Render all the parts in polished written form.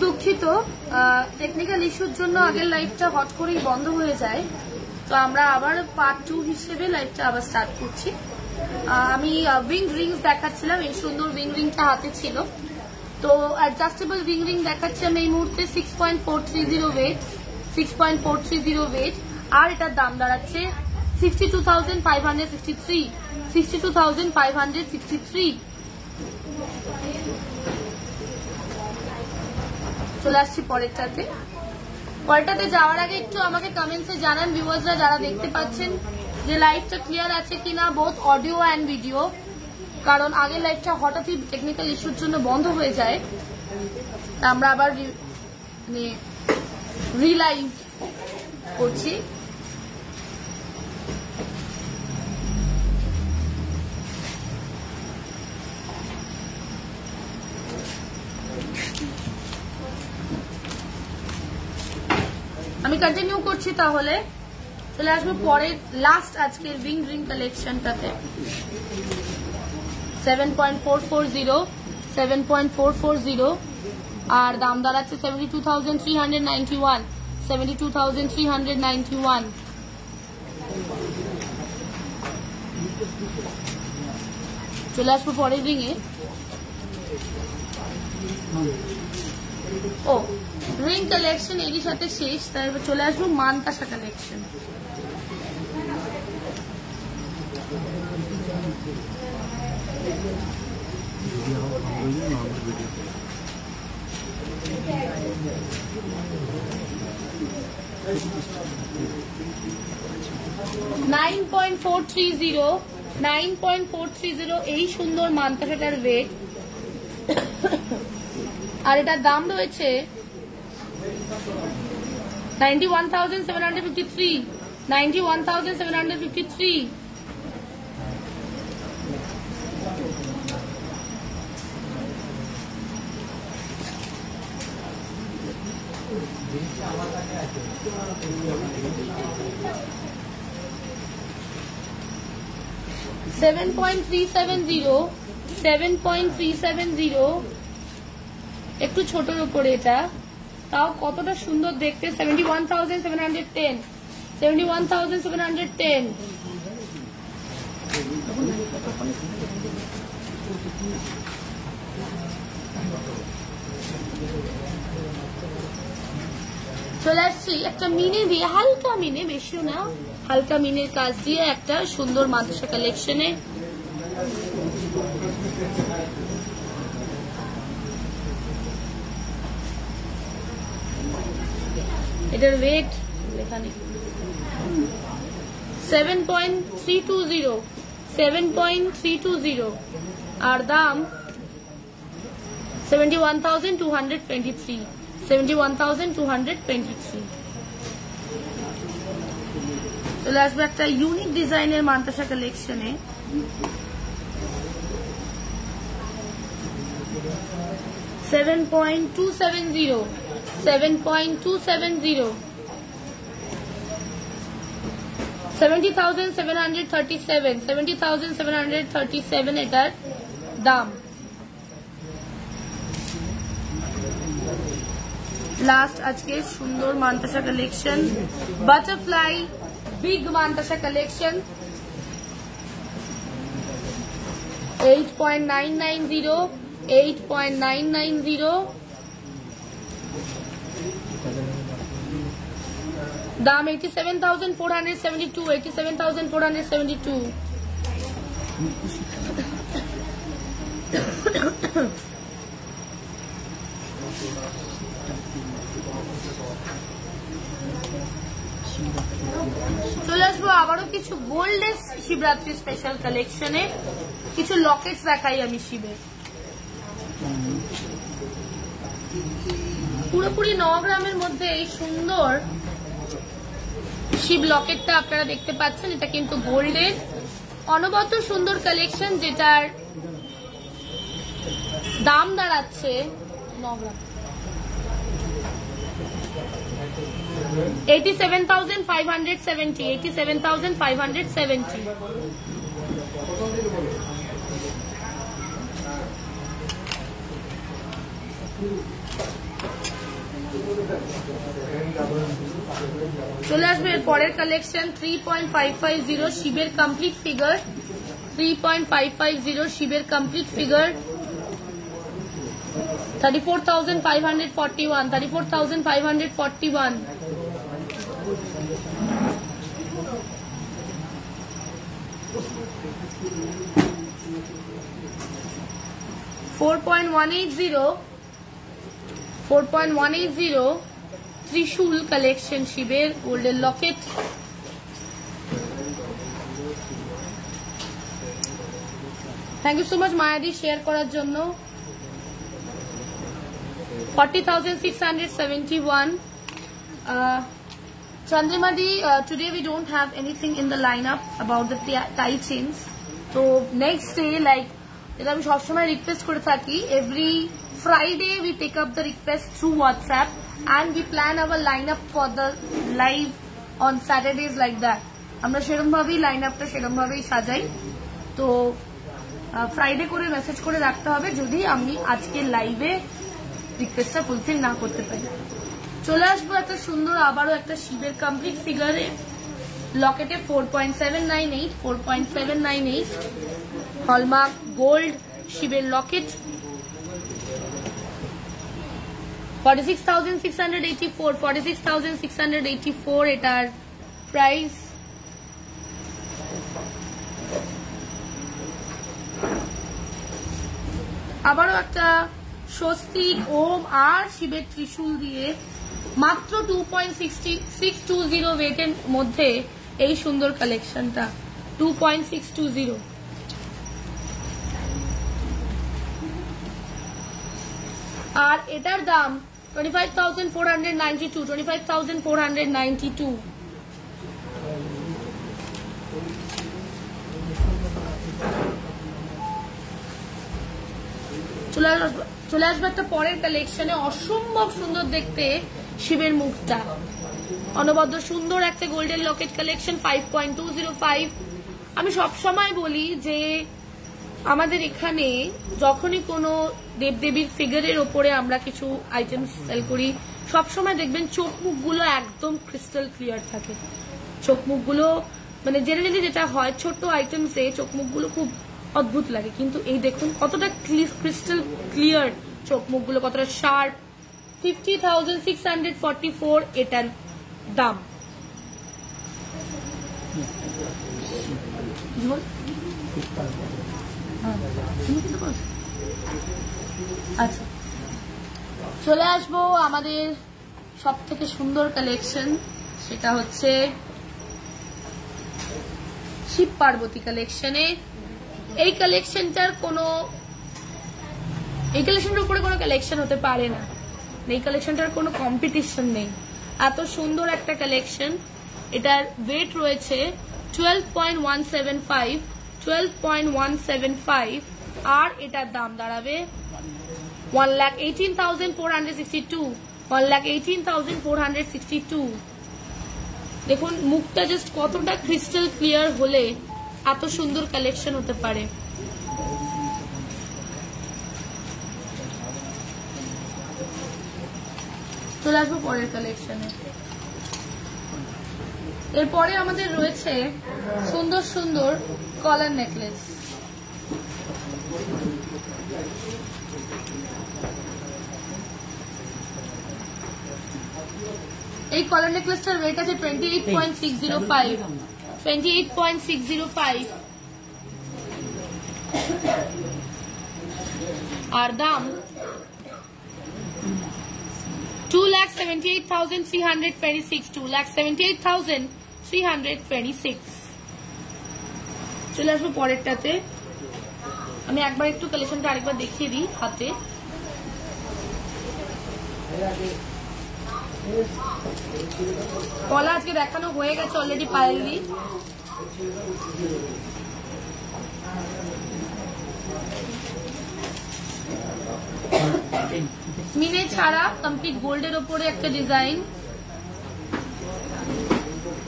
দুঃখিত, টেকনিক্যাল ইস্যুর জন্য আগের লাইভটা হট করেই বন্ধ হয়ে যায়, তো আমরা আবার পার্ট 2 হিসেবে লাইভটা আবার স্টার্ট করছি। আমি উইং রিংস দেখাচ্ছিলাম, এই সুন্দর উইং রিংটা হাতে ছিল, তো অ্যাডজাস্টেবল উইং রিং দেখাচ্ছি আমি এই মুহূর্তে 6.430 ওয়েট, 6.430 ওয়েট, আর এটার দাম দাঁড়াচ্ছে 62,563, 62,563। চলে আসছি পরেরটাতে। পরেরটাতে যাওয়ার আগে একটু আমাকে কমেন্টসে জানান ভিউয়ার্সরা যারা দেখতে পাচ্ছেন যে লাইভটা ক্লিয়ার আছে কিনা, বোথ অডিও অ্যান্ড ভিডিও, কারণ আগের লাইভটা হঠাৎই টেকনিক্যাল ইস্যুর জন্য বন্ধ হয়ে যায়, আমরা আবার রিলাইভ করছি। আমি কন্টিনিউ করছি, তাহলে চলে আসবো পরে লাস্ট আজকের উইং রিং কালেকশনটাতে। 7.440, 7.440, আর দাম দাঁড়াচ্ছে 72,391, 72,391। চলে আসবো পরের রিং এ। ও রিং কালেকশন এরই সাথে শেষ, তারপর চলে আসবো মানতাসা কালেকশন। $9.430 এই সুন্দর মানতাসাটার ওয়েট, আর এটার দাম রয়েছে 91,753, 91,753। $7.370, একটু ছোটর উপরে, এটা তাও কতটা সুন্দর দেখতে। 71,710, 71,710। চলে আসছি একটা মিনে দিয়ে, হালকা মিনে, বেশিও না, হালকা মিনের কাজ দিয়ে একটা সুন্দর মাদ্রাসা কালেকশনে। এটার ওয়েট এখানে 7.320, 7.320, আর দাম 71,223, 71,223। চলে আসবে একটা ইউনিক ডিজাইনের মানতাসা কালেকশনে। $7.270, 70,737, 70,737 এটার দাম। লাস্ট আজকে সুন্দর মানতাসা কালেকশন, বাটারফ্লাই বিগ মানতাসা কালেকশন। 8.990, 8.990, দাম 87,472, 87,472। চলে আসবো আবারও কিছু গোল্ডের শিবরাত্রি স্পেশাল কালেকশনে। কিছু লকেটস দেখাই আমি শিবের, পুরোপুরি 9 গ্রামের মধ্যে এই সুন্দর শিব লকেটটা আপনারা দেখতে পাচ্ছেন। এটা কিন্তু গোল্ডের অনবদ্য সুন্দর কালেকশন, যেটার দাম দাঁড়াচ্ছে 9 গ্রাম 87,570, 87,570। চলে আসবে এর পরের কালেকশন 3.550 শিবের কমপ্লিট ফিগার, 3.550 শিবের কমপ্লিট ফিগার, 34,541, 34,541। $4.180 ত্রিশূল কালেকশন শিবের golden locket, thank you so much মায়াদি শেয়ার করার জন্য। 40,671। Chandramadi, today we don't have anything in the lineup about the tie chains. So next day, like যেটা আমি সবসময় রিকোয়েস্ট করে থাকি, every Friday we take up the request through WhatsApp and we plan our lineup for the live on Saturdays like that. আমরা সেরকম ভাবেই লাইনআপটা সেরকম ভাবেই সাজাই। তো ফ্রাইডে করে মেসেজ করে রাখতে হবে যদি আমি আজকে লাইভে রিকোয়েস্টটা ফুলফিল না করতে পারি। চলে আসবো একটা সুন্দর আবারও একটা শিবের কমপ্লিট ফিগারে লকেটে 4.798, 4.798 হলমার্ক গোল্ড শিবের লকেট, 46,684, 46,684 এটার প্রাইস। আবারও একটা স্বস্তিক ওম আর শিবের ত্রিশূল দিয়ে মাত্র 2.620 ওয়েটের মধ্যে এই সুন্দর কালেকশনটা 2.620। আর এটার দাম 25,492, 25,492। চলে আসবে একটা পরের কালেকশনে, অসম্ভব সুন্দর দেখতে শিবের মুখটা, অনবদ্য সুন্দর একটা গোল্ডেন লকেট কালেকশন 5.205। আমি সবসময় বলি যে আমাদের এখানে যখনই কোনো দেবদেবীর ফিগারের ওপরে আমরা কিছু আইটেম সেল করি, সবসময় দেখবেন চোখ মুখগুলো একদম ক্রিস্টাল ক্লিয়ার থাকে। চোখ মুখগুলো মানে জেনারেলি যেটা হয় ছোট আইটেমসে চোখ মুখগুলো খুব অদ্ভুত লাগে, কিন্তু এই দেখুন কতটা ক্রিস্টাল ক্লিয়ার চোখ মুখগুলো, কতটা শার্প। 50,644 এটার দাম। আচ্ছা, চলে আসবো আমাদের সব থেকে সুন্দর কালেকশন, সেটা হচ্ছে শিব পার্বতী কালেকশনে। এই কালেকশনটার উপরে কোনো কালেকশন হতে পারে না, এই কালেকশনটার কোনো কম্পিটিশন নেই, এত সুন্দর একটা কালেকশন। এটার ওয়েট রয়েছে 12.175, 12.175 আর এটার দাম দাঁড়াবে 1,18,462, 1,18,462। দেখুন মুখটা জাস্ট কতটা ক্রিস্টাল ক্লিয়ার হলে এত সুন্দর কালেকশন হতে পারে। চলে আসবো পরের কালেকশনে। এরপরে আমাদের রয়েছে সুন্দর সুন্দর কলার নেকলেস। এই কলার নেকলেসটার ওয়েট আছে 28.605, 28.605 আর দাম 2,78,326, 2,78,326। চলে আসবো পরেরটাতে। আমি একবার একটু কালেকশনটা আরেকবার দেখিয়ে দিই হাতে। কলা আজকে দেখানো হয়ে গেছে অলরেডি পায়েলি। মিনে ছাড়া কমপ্লিট গোল্ডের ওপরে একটা ডিজাইন,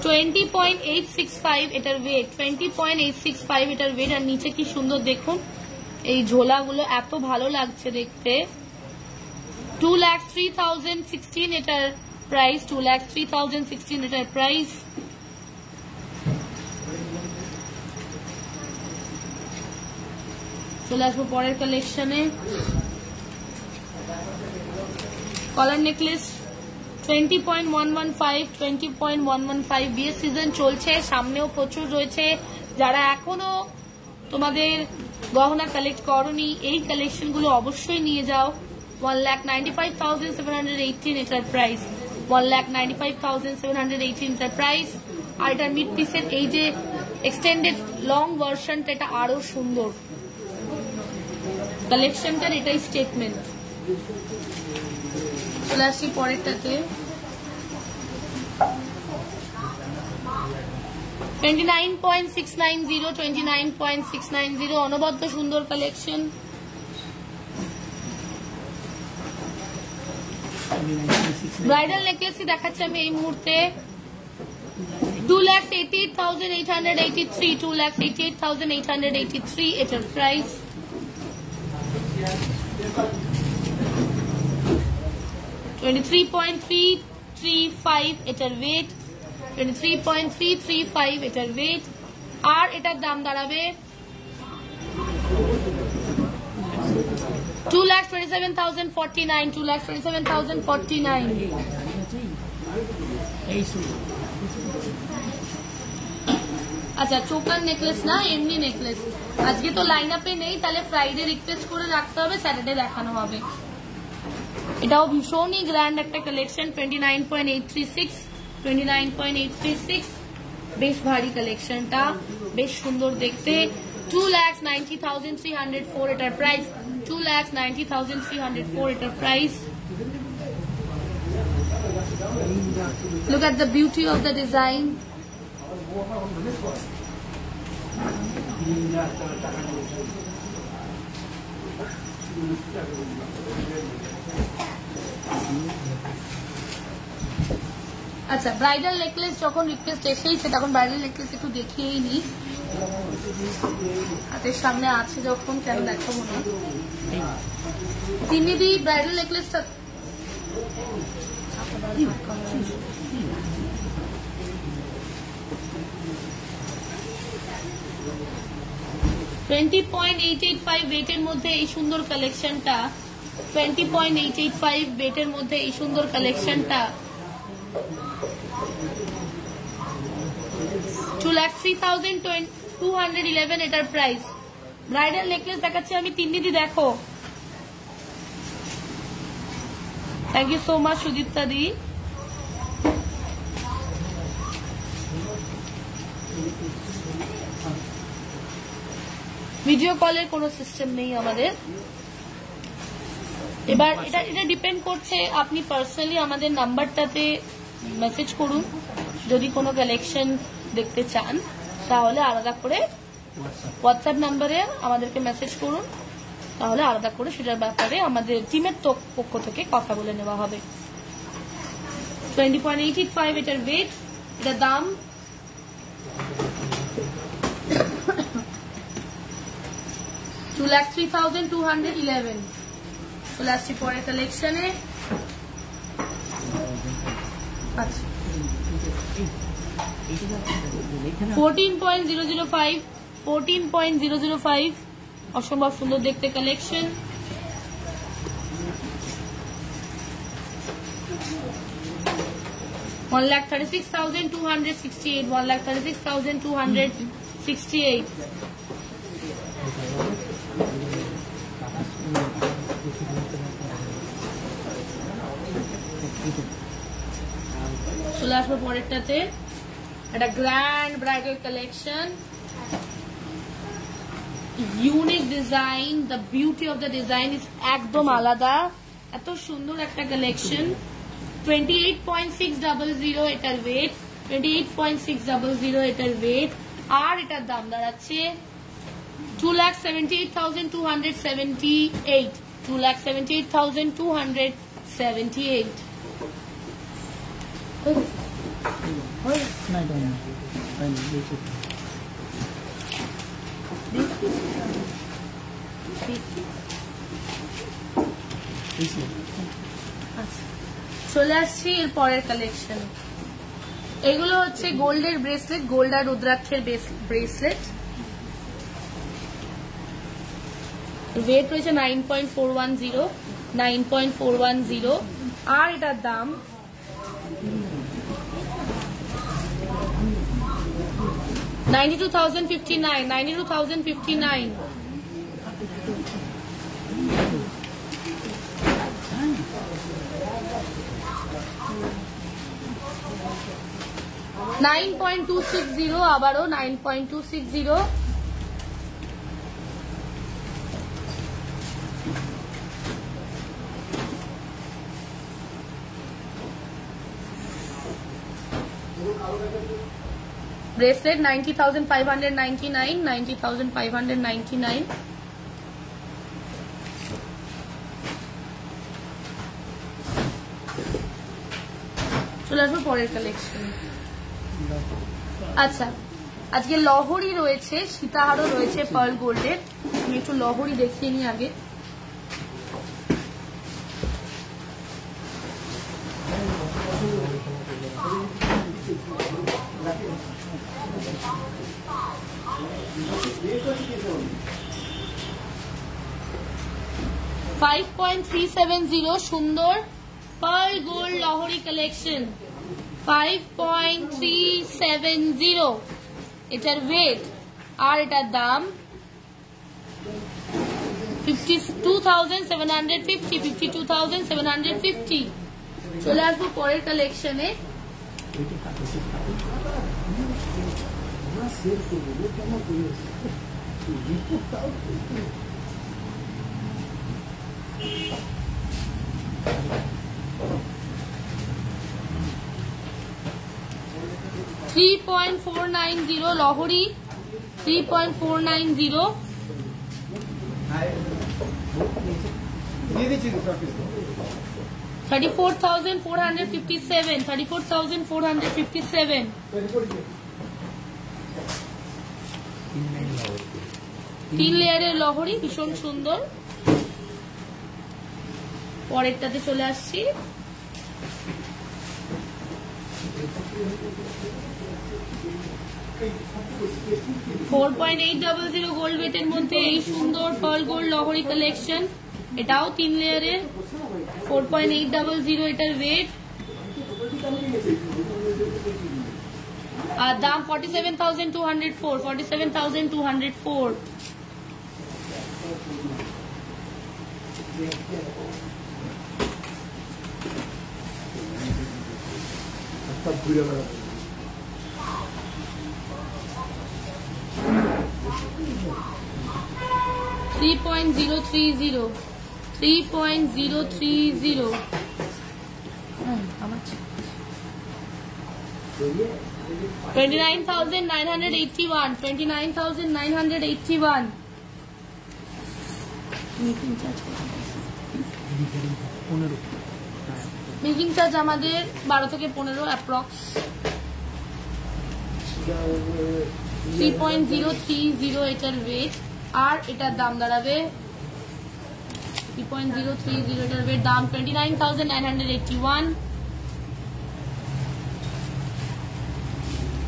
20.865 এটার ওয়েট, 20.865 এটার ওয়েট। আর নিচে কি সুন্দর দেখুন এই ঝোলাগুলো, এত ভালো লাগছে দেখতে। 2,03,016 এটার প্রাইস, 2,03,016 এটার প্রাইস। চলে আসবো পরের কালেকশনে। কলার নেকলেস 20.115, 20.115 বিয়ের সিজন চলছে, সামনেও প্রচুর রয়েছে। যারা এখনো তোমাদের গহনা কালেক্ট করনি, এই কালেকশন গুলো অবশ্যই নিয়ে যাও। 1,95,718 এটার প্রাইস, 1,95,718 এটার প্রাইস। আর এটার মিড পিসের এই যে এক্সটেন্ডেড লং ভার্সনটা, এটা আরো সুন্দর কালেকশনটার, এটাই স্টেটমেন্ট। চলে আসছি পরেরটাতে। 29.690, 29.690 অনবদ্য সুন্দর কালেকশন। ব্রাইডাল নেকলেসই দেখাচ্ছি আমি এই মুহূর্তে। 2,88,883, 2,88,883 এটার প্রাইস। 23.335 এটার ওয়েট, 23.335 এটার ওয়েট। আর এটার দাম দাঁড়াবে 2,27,049, 2,27,049। আচ্ছা, চোকার নেকলেস না, এমনি নেকলেস। আজকে তো লাইন আপে নেই, তাহলে ফ্রাইডে রিকোয়েস্ট করে রাখতে হবে, স্যাটারডে দেখানো হবে। এটাও ভীষণই গ্র্যান্ড একটা কালেকশন। 29.836, 29.836 বেশ ভারী কালেকশনটা, বেশ সুন্দর দেখতে। 2,90,304 এটার প্রাইস, 2,90,304 এটার price. Look at the beauty of the design. আচ্ছা, ব্রাইডাল নেকলেস যখন রিকোয়েস্ট এসেইছে, তখন ব্রাইডাল নেকলেস একটু দেখিয়েই নি। হাতের সামনে আছে যখন, কেন দেখাবো না। তিন্নিদি ব্রাইডাল নেকলেসটা 20.885 ওয়েটের মধ্যে এই সুন্দর কালেকশনটা, 20.885 ওয়েটের মধ্যে এই সুন্দর কালেকশনটা 2,03,211 এটার প্রাইস। ব্রাইডাল নেকলেস দেখাচ্ছি আমি তিন্নিদি, দেখো। Thank you so much Sudipta di. Video কলের কোনো সিস্টেম নেই আমাদের। এবার এটা ডিপেন্ড করছে, আপনি পার্সোনালি আমাদের নাম্বারটাতে মেসেজ করুন। যদি কোনো কালেকশন দেখতে চান, তাহলে আলাদা করে হোয়াটসঅ্যাপ নাম্বারে আমাদেরকে মেসেজ করুন, তাহলে আলাদা করে সেটার ব্যাপারে আমাদের টিমের পক্ষ থেকে কথা বলে নেওয়া হবে। 20.885 এটার ওয়েট, এটার দাম 2,03,211। চলে আসছি পরের কালেকশনে। আচ্ছা, 14.005, 14.005 অসম্ভব সুন্দর দেখতে কালেকশন। $1,36,268, 1,36,268। চলে আসবো পরেরটাতে। একটা grand bridal collection, unique design. The beauty of the design is একদম আলাদা, এত সুন্দর একটা কালেকশন। 28.600 এটার ওয়েট, 28.600 এটার ওয়েট। আর এটার দাম দাঁড়াচ্ছে 2,78,278, 2,78,278। চলে আসছি এর পরের কালেকশন। এগুলো হচ্ছে গোল্ডের ব্রেসলেট, গোল্ড আর রুদ্রাক্ষের ব্রেসলেট। ওয়েট রয়েছে 9.410, 9.410 আর এটার দাম 92,059, 92,059। $9.260, আবারও 9.260। ব্রেসলেট 90,599, 90,599। চলে আসবো পরের কালেকশন। আচ্ছা, আজকে লহরি রয়েছে, সীতাহারও রয়েছে পার্ল গোল্ডের। আমি একটু লহরি দেখিয়ে নিই আগে। $5.370 সুন্দর পার্ল গোল্ড লহরি কালেকশন। 5.370 এটার ওয়েট আর এটার দাম 52,750, 52,750। চলে আসবো পরের কালেকশনে। $3.490 লহরি, 3.490। $34,457, 34,457। 3 লেয়ারের লহরি, ভীষণ সুন্দর। পরেরটাতে চলে আসছি। $4.800 গোল্ড ওয়েটের মধ্যে এই সুন্দর পার্ল গোল্ড লহরি কালেকশন। এটাও 3 লেয়ারের। 4.800 এটার ওয়েট আর দাম 47,204, 47,204। $3.030, 3.030। 29,981, 29,981। মেকিং চার্জ আমাদের 12 থেকে 15 অ্যাপ্রক্স। 3.030 এটার ওয়েট আর এটার দাম দাঁড়াবে 3.030 এটার ওয়েট, দাম 29,981।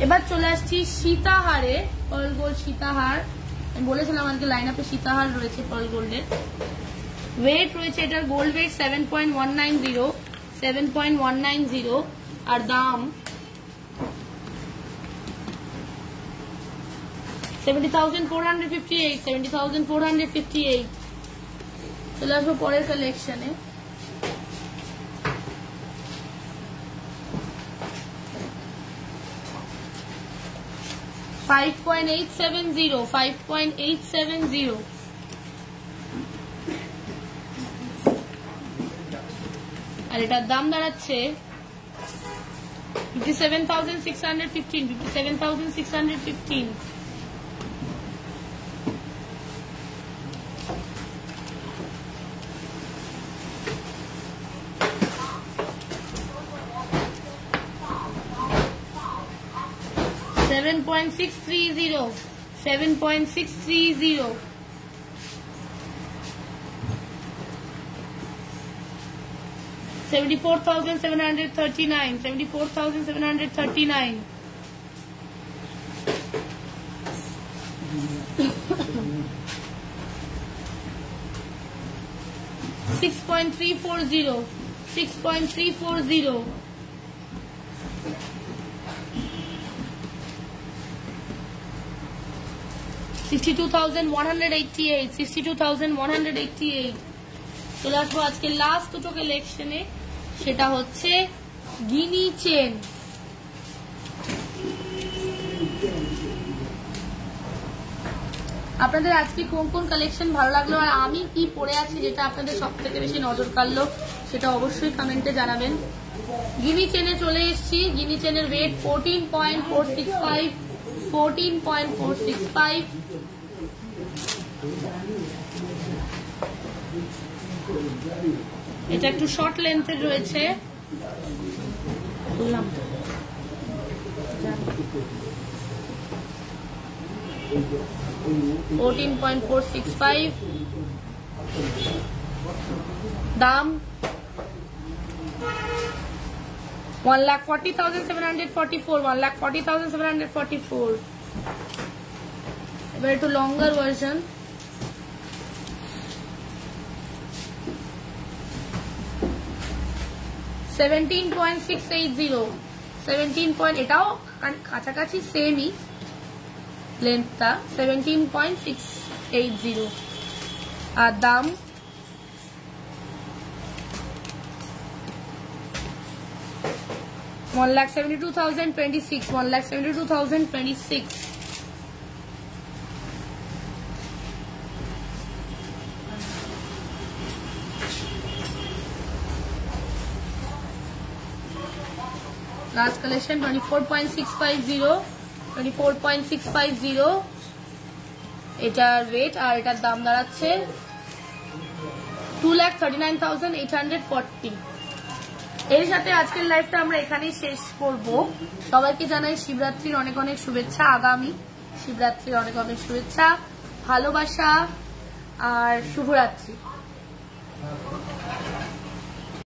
এবার চলে আসছি সীতাহারে, পার্ল গোল্ড সীতাহার। আমি বলেছিলাম আজকে লাইন আপে সীতাহার রয়েছে পার্ল গোল্ডের। ওয়েট রয়েছে এটার গোল্ড ওয়েট 7.190, 7.190 আর দাম 70,458, 70,458। চলে আসবো পরের কালেকশনে। $5.870, 5.870। আর এটার দাম দাঁড়াচ্ছে 57,615, 57,615। $7.630, 7.630। 74,739. 74,739. 6.340. 6.340. 62,188. 62,188. চলে আসবো আজকে লাস্ট দুটো কালেকশনে, সেটা হচ্ছে গিনি চেন। আপনাদের আজকে কোন কোন কালেকশন ভালো লাগলো আর আমি কি পরে আছি যেটা আপনাদের সব থেকে বেশি নজর কাড়লো সেটা অবশ্যই কমেন্টে জানাবেন। গিনি চেনে চলে এসেছি। গিনি চেনের ওয়েট 14.465। 14.465। এটা একটু শর্ট লেন্থের রয়েছে। 14.465 দাম 1,40,744। 1,40,744। এবার একটু লঙ্গার ভার্সন। $17.680। 17 এটাও কাছাকাছি সেমই লেন্থটা। 17.680 আর দাম 1,72,026। 1,72,026। Last collection 24.650। 24.650 এটার রেট আর এটার দাম দাঁড়াচ্ছে 2,39,840। এর সাথে আজকের লাইভটা আমরা এখানেই শেষ করব। সবাইকে জানাই শিবরাত্রির অনেক অনেক শুভেচ্ছা। আগামী শিবরাত্রির অনেক অনেক শুভেচ্ছা, ভালোবাসা আর শুভরাত্রি।